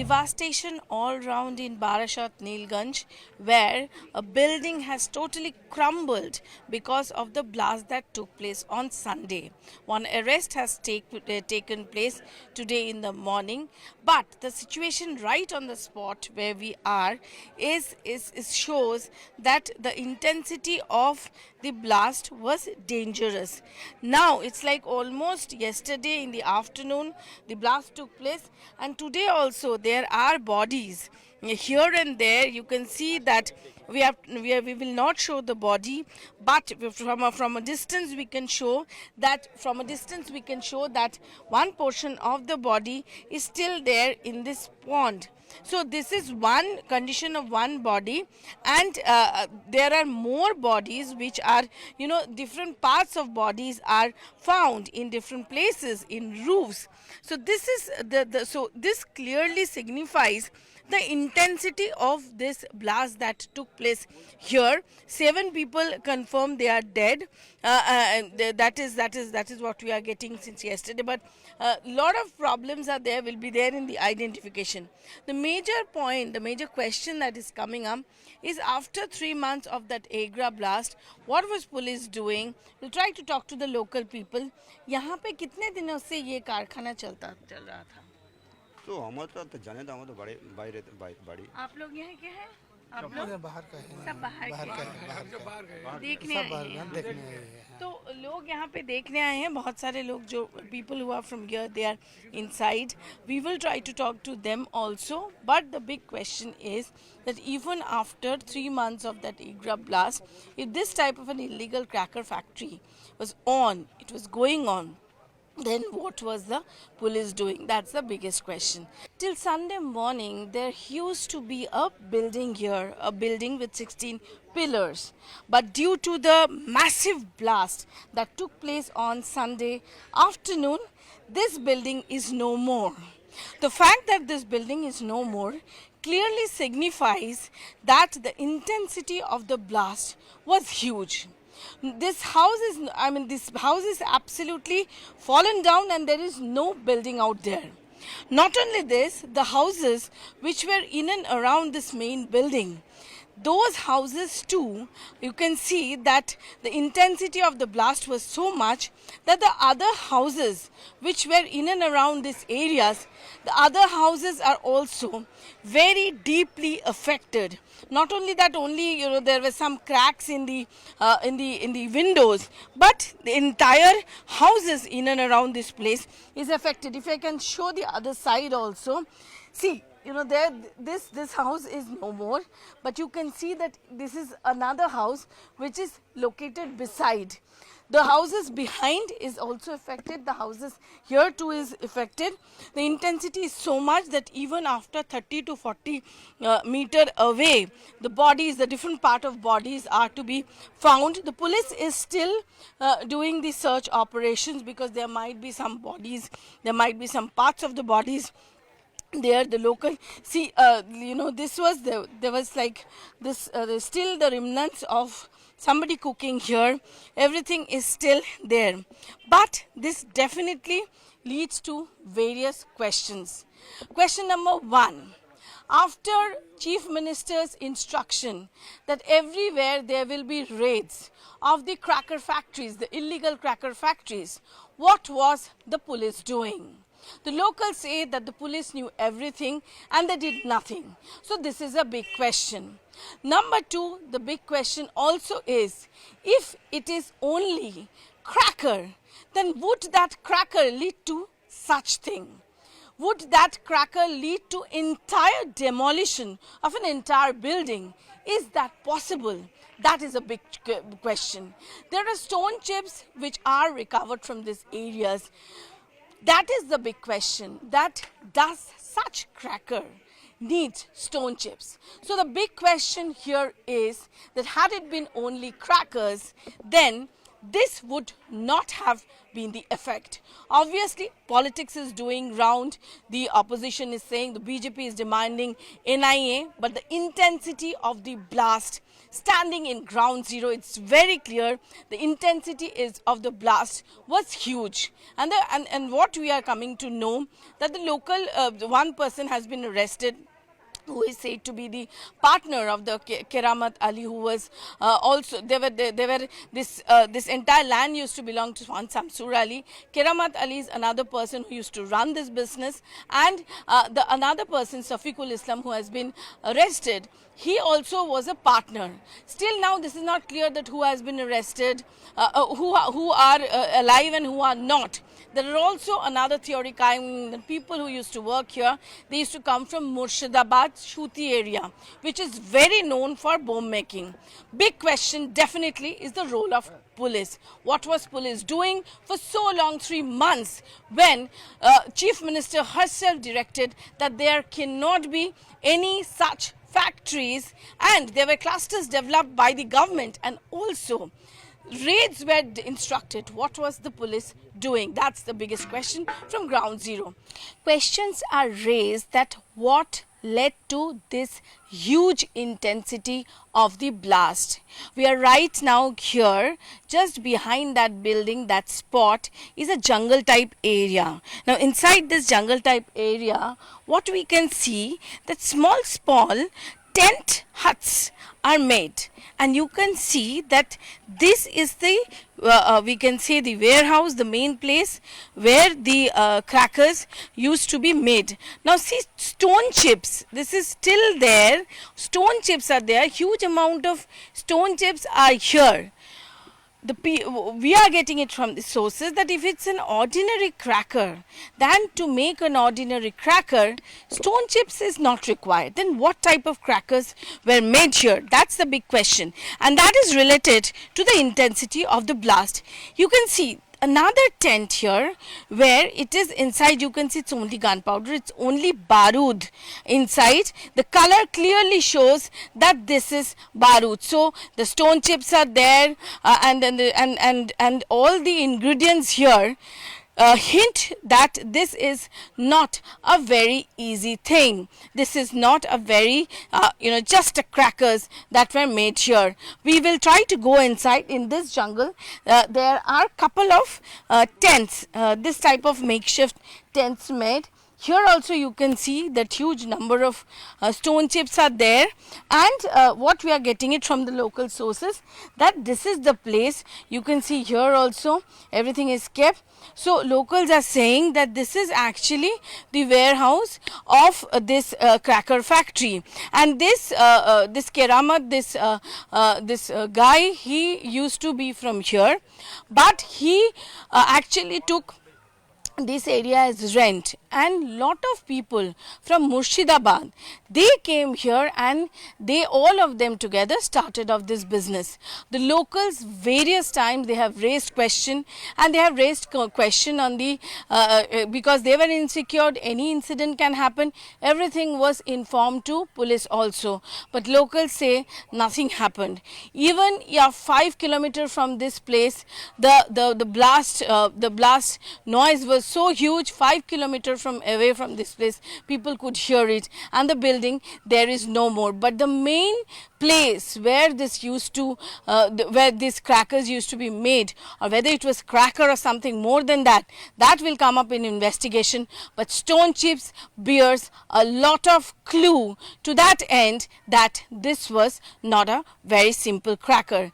devastation all round in Barashat Nilganj, where a building has totally crumbled because of the blast that took place on Sunday. One arrest has taken place today in the morning, but the situation right on the spot where we are is shows that the intensity of the blast was dangerous. Now it's like almost yesterday in the afternoon the blast took place, and today also there are bodies here and there. You can see that we will not show the body, but from a distance we can show that one portion of the body is still there in this pond. So this is one condition of one body, and there are more bodies which are, different parts of bodies are found in different places in roofs. So this is so this clearly signifies the intensity of this blast that took place here. 7 people confirmed they are dead. And that is what we are getting since yesterday. But a lot of problems will be there in the identification. The major question that is coming up is, after 3 months of that Agra blast, what was police doing? We'll try to talk to the local people. यहाँ पे कितने दिनों से ये कारखाना चल रहा था? तो हमारा तो जाने तो हमारा बड़े बाड़ी आप लोग यहाँ के हैं? आप सब लोग बाहर का है, सब बाहर के देखने सब आए हैं। देखने आए हैं। तो लोग यहाँ पे देखने आए हैं, बहुत सारे लोग जो people who are from here, they are inside. We will try to talk to them also, but the big question is that even after 3 months of that Agra blast, if this type of an illegal cracker factory was on, it was going on, then what was the police doing? That's the biggest question. Till Sunday morning, there used to be a building here, a building with 16 pillars. But due to the massive blast that took place on Sunday afternoon, this building is no more. The fact that this building is no more clearly signifies that the intensity of the blast was huge. This house is absolutely fallen down, and there is no building out there. Not only this, the houses which were in and around this main building, those houses too, you can see that the intensity of the blast was so much that the other houses which were in and around these areas, the other houses are also very deeply affected. Not only that, there were some cracks in the windows, but the entire houses in and around this place is affected. If I can show the other side also, see, this house is no more, but you can see that this is another house which is located beside. The houses behind is also affected. The houses here too is affected. The intensity is so much that even after 30 to 40 meter away, the different part of bodies are to be found. The police is still doing the search operations, because there might be some bodies, there might be some parts of the bodies there. The local, see, this was there was like this, there's still the remnants of somebody cooking here. Everything is still there, but this definitely leads to various questions. Question number 1: after Chief Minister's instruction that everywhere there will be raids of the cracker factories, the illegal cracker factories, what was the police doing? The locals say that the police knew everything and they did nothing. So this is a big question. Number 2, the big question also is, if it is only cracker, then would that cracker lead to such thing? Would that cracker lead to entire demolition of an entire building? Is that possible? That is a big question. There are stone chips which are recovered from these areas. That is the big question, that does such cracker need stone chips? So the big question here is that had it been only crackers, then this would not have been the effect. Obviously, politics is doing round. The opposition is saying the BJP is demanding NIA, but the intensity of the blast standing in ground zero, it's very clear the intensity is of the blast was huge. And what we are coming to know that the local one person has been arrested who is said to be the partner of the Keramat Ali, who was also this entire land used to belong to one Samsur Ali. Keramat Ali is another person who used to run this business, and the another person Safiqul Islam, who has been arrested, he also was a partner. Still now this is not clear that who has been arrested, who are alive and who are not. There are also another theory coming that people who used to work here, they used to come from Murshidabad, Shuti area, which is very known for bomb making. Big question definitely is the role of police. What was police doing for so long, 3 months, when Chief Minister herself directed that there cannot be any such factories, and there were clusters developed by the government, and also raids were instructed. What was the police doing? That's the biggest question from ground zero. Questions are raised that what led to this huge intensity of the blast. We are right now here, just behind that building, that spot is a jungle type area. Now inside this jungle type area, what we can see that small tent huts are made, and you can see that this is the we can say the warehouse, the main place where the crackers used to be made. Now see, stone chips, this is still there, stone chips are there, huge amount of stone chips are here. We are getting it from the sources that if it's an ordinary cracker, then to make an ordinary cracker, stone chips is not required. Then what type of crackers were made here? That's the big question. And that is related to the intensity of the blast. You can see another tent here where it is inside, you can see it's only gunpowder, it's only barood inside. The color clearly shows that this is barood. So the stone chips are there, and all the ingredients here hint that this is not a very easy thing. This is not a very just a crackers that were made here. We will try to go inside in this jungle. There are couple of tents, this type of makeshift tents made. Here also you can see that huge number of stone chips are there, and what we are getting it from the local sources, that this is the place. You can see here also everything is kept. So locals are saying that this is actually the warehouse of this cracker factory, and this Keramat, this guy, he used to be from here, but he actually took this area as rent, and lot of people from Murshidabad, they came here and they all of them together started off this business. The locals various times they have raised question, and they have raised question on the because they were insecure, any incident can happen, everything was informed to police also, but locals say nothing happened. Even 5 kilometers from this place, the blast noise was so huge. 5 kilometers from away from this place, people could hear it, and the building there is no more. But the main place where this used to where these crackers used to be made, or whether it was cracker or something more than that, that will come up in investigation. But stone chips bears a lot of clue to that end that this was not a very simple cracker.